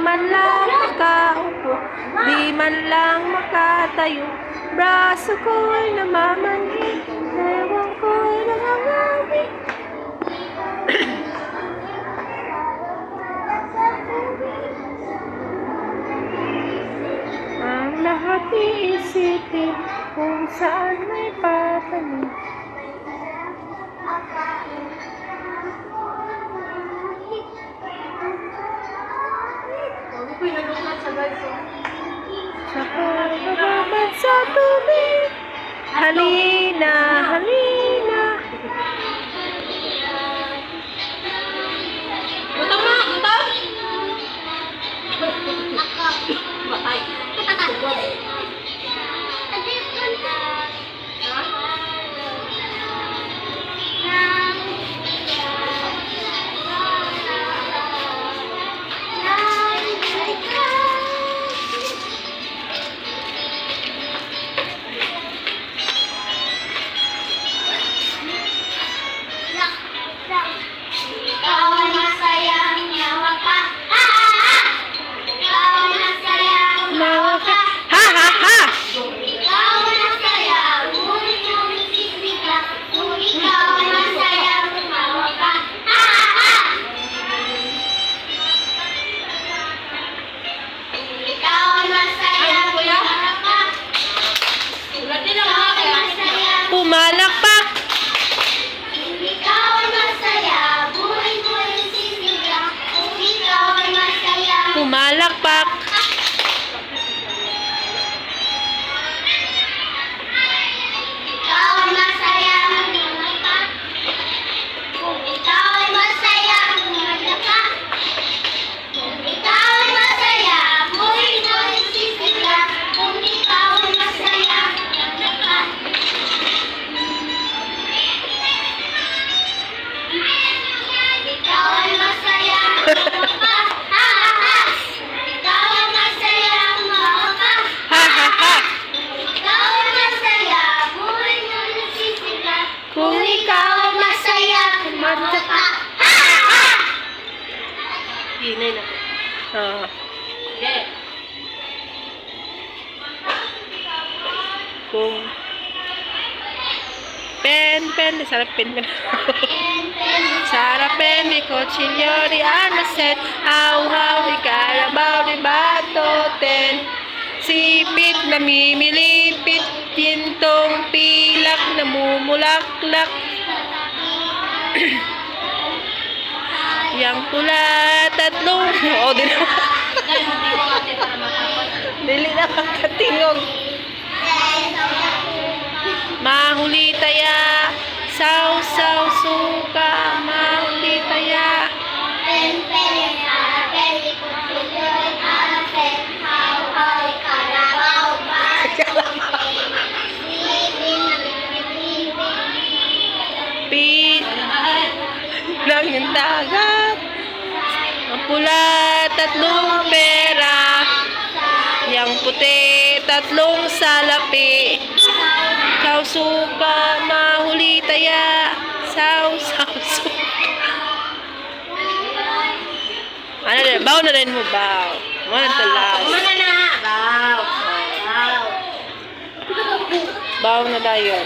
man lang makaupo, di man lang makatayo. Braso ko'y namamanhid, ewan ko'y nangangawi. Ang lahat iisipin kung saan may patanim. Sa pagkababad sa tubig, halina, halina. Utama, utam! Batay. Pumalakpak! Ikaw ay masaya, buhay-buhay sisigla. Kung ikaw ay masaya, Pumalakpak! ikaw ay masaya, malaka. Kung ikaw ay masaya, malaka. Kung ikaw ay masaya, buhay-buhay sisigla. Kung ikaw ay masaya, malaka. Ikaw ay masaya, malaka. Ha ha ha! Ikaw ay masaya, malaka. Ha ha ha! Ikaw ay masaya, buhay mo nagsisigla. Kung Ikaw ay masaya, kumanta ka. Ha ha! Hinay na po. Ah. Okay. Kung pen, sarap pen. Sarap pen, di kutsilyo, di anaset, hau-hau, di karabaw, di batoten. Sipit, namimilipit, tintong pilak, namumulaklak. Yang pula, tatlong, oo, di na. Dili na kakatingog. Mahuli taya, saw-saw suka, mahuli taya. Pen, pen, pen, di kutsilyo, di anaset, haw-haw, karabaw, Pit lang yung dagat. Ang pula, tatlong pera. Yang puti, tatlong salapi. Saw suka, mahuli taya. Saw suka. Ano na, baw na rin mo, baw. One to last. Kumana na! Wow! Wow! Baw na dayon.